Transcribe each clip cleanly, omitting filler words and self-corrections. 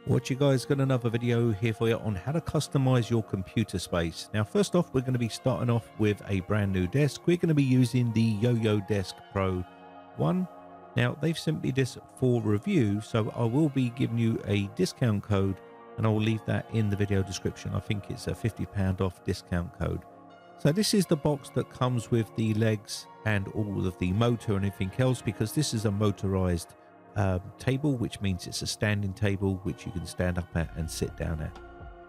What you guys, got another video here for you on how to customize your computer space. Now first off, we're going to be starting off with a brand new desk. We're going to be using the Yo-Yo Desk Pro 1. Now they've sent me this for review, so I will be giving you a discount code and I'll leave that in the video description. I think it's a £50 off discount code. So this is the box that comes with the legs and all of the motor and everything else, because this is a motorized table, which means it's a standing table which you can stand up at and sit down at.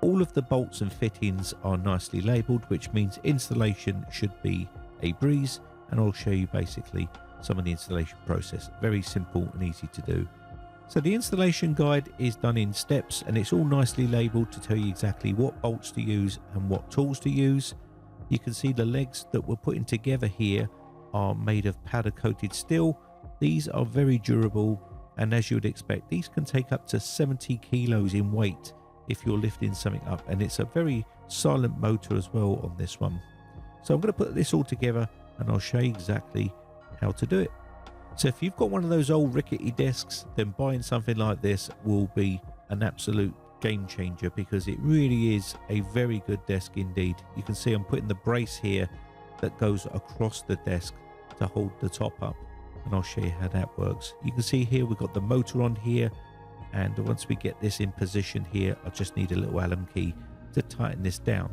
All of the bolts and fittings are nicely labeled, which means installation should be a breeze, and I'll show you basically some of the installation process. Very simple and easy to do. So the installation guide is done in steps and it's all nicely labeled to tell you exactly what bolts to use and what tools to use. You can see the legs that we're putting together here are made of powder coated steel. These are very durable, and as you would expect, these can take up to 70 kilos in weight if you're lifting something up, and it's a very silent motor as well on this one. So I'm going to put this all together and I'll show you exactly how to do it. So if you've got one of those old rickety desks, then buying something like this will be an absolute game changer, because it really is a very good desk indeed. You can see I'm putting the brace here that goes across the desk to hold the top up, and I'll show you how that works. You can see here we've got the motor on here, and once we get this in position here, I just need a little Allen key to tighten this down.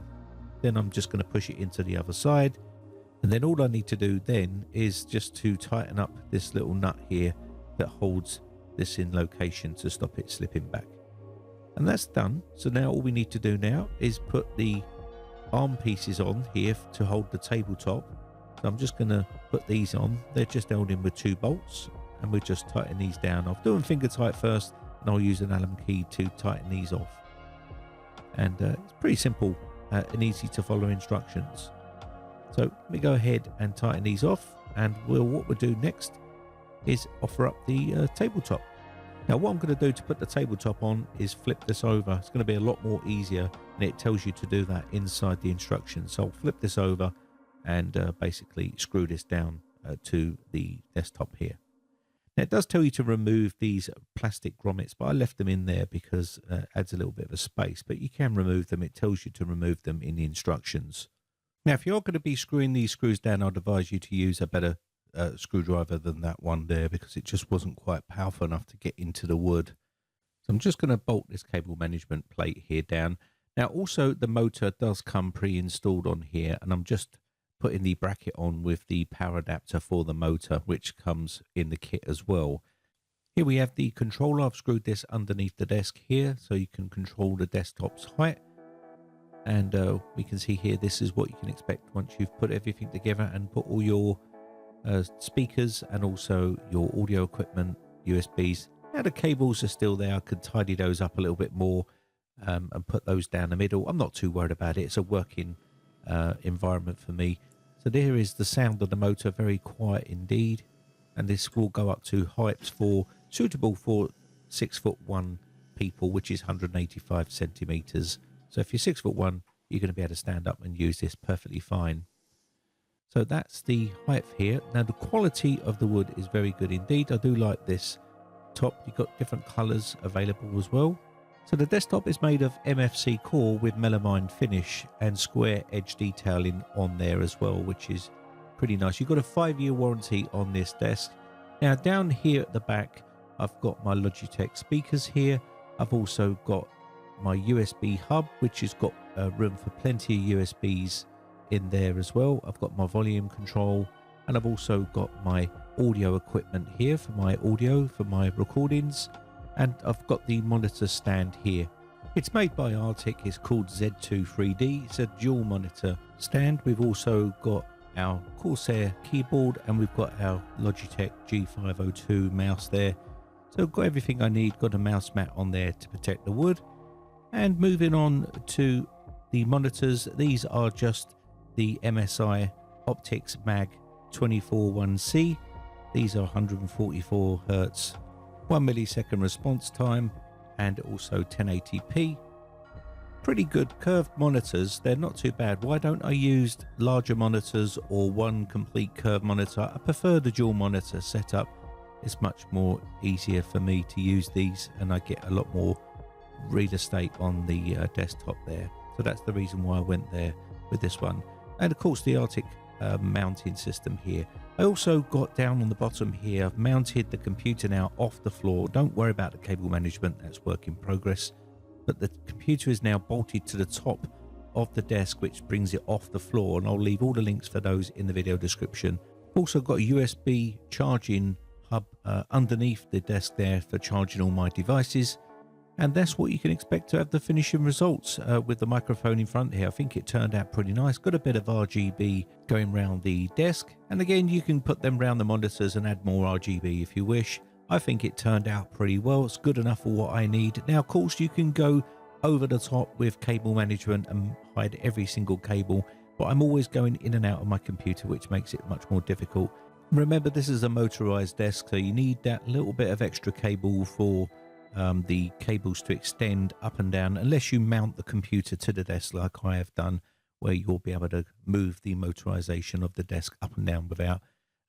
Then I'm just going to push it into the other side, and then all I need to do then is just to tighten up this little nut here that holds this in location to stop it slipping back. And that's done. So now all we need to do now is put the arm pieces on here to hold the tabletop. So I'm just going to put these on. They're just held in with 2 bolts, and we'll just tighten these down. I'll do them finger tight first, and I'll use an Allen key to tighten these off. And it's pretty simple and easy to follow instructions. So let me go ahead and tighten these off, and what we'll do next is offer up the tabletop. Now what I'm going to do to put the tabletop on is flip this over. It's going to be a lot more easier, and it tells you to do that inside the instructions. So I'll flip this over and basically screw this down to the desktop here. Now it does tell you to remove these plastic grommets, but I left them in there because it adds a little bit of a space, but you can remove them. It tells you to remove them in the instructions. Now if you're going to be screwing these screws down, I'd advise you to use a better screwdriver than that one there, because it just wasn't quite powerful enough to get into the wood. So I'm just going to bolt this cable management plate here down. Now also the motor does come pre-installed on here, and I'm just putting the bracket on with the power adapter for the motor, which comes in the kit as well. Here we have the controller. I've screwed this underneath the desk here so you can control the desktop's height, and we can see here this is what you can expect once you've put everything together and put all your speakers and also your audio equipment, USBs. Now the cables are still there. I could tidy those up a little bit more and put those down the middle. I'm not too worried about it. It's a working environment for me. So there is the sound of the motor, very quiet indeed, and this will go up to heights suitable for 6'1" people, which is 185 centimeters. So if you're 6'1", you're going to be able to stand up and use this perfectly fine. So that's the height here. Now the quality of the wood is very good indeed. I do like this top. You've got different colors available as well. So the desktop is made of MFC core with melamine finish and square edge detailing on there as well, which is pretty nice. You've got a 5-year warranty on this desk. Now down here at the back, I've got my Logitech speakers here. I've also got my USB hub, which has got room for plenty of USBs in there as well. I've got my volume control, and I've also got my audio equipment here for my audio, for my recordings, and I've got the monitor stand here. It's made by Arctic. It's called Z2 3D. It's a dual monitor stand. We've also got our Corsair keyboard, and we've got our Logitech G502 mouse there. So I've got everything I need. Got a mouse mat on there to protect the wood. And moving on to the monitors, these are just the MSI Optics Mag 241C. These are 144 Hertz, 1 millisecond response time, and also 1080p. Pretty good curved monitors. They're not too bad. Why don't I use larger monitors or one complete curved monitor? I prefer the dual monitor setup. It's much more easier for me to use these, and I get a lot more real estate on the desktop there. So that's the reason why I went there with this one. And of course the Arctic mounting system here. I also got down on the bottom here, I've mounted the computer now off the floor. Don't worry about the cable management, that's work in progress. But the computer is now bolted to the top of the desk, which brings it off the floor, and I'll leave all the links for those in the video description. Also got a USB charging hub underneath the desk there for charging all my devices. And that's what you can expect to have the finishing results with the microphone in front here. I think it turned out pretty nice. Got a bit of RGB going around the desk. And again, you can put them around the monitors and add more RGB if you wish. I think it turned out pretty well. It's good enough for what I need. Now, of course, you can go over the top with cable management and hide every single cable. But I'm always going in and out of my computer, which makes it much more difficult. Remember, this is a motorized desk, so you need that little bit of extra cable for the cables to extend up and down, unless you mount the computer to the desk like I have done, where you'll be able to move the motorization of the desk up and down without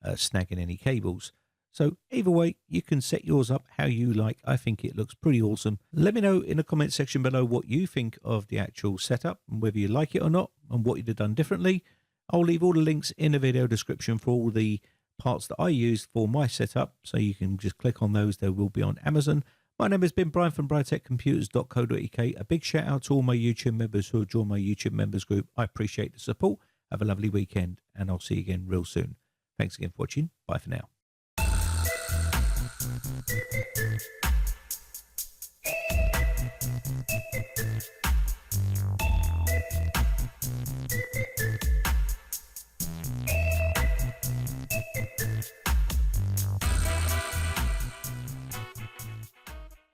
snagging any cables. So either way, you can set yours up how you like. I think it looks pretty awesome. Let me know in the comment section below what you think of the actual setup and whether you like it or not and what you'd have done differently. I'll leave all the links in the video description for all the parts that I used for my setup, so you can just click on those. They will be on Amazon. My name has been Brian from briteccomputers.co.uk. A big shout out to all my YouTube members who have joined my YouTube members group. I appreciate the support. Have a lovely weekend, and I'll see you again real soon. Thanks again for watching. Bye for now.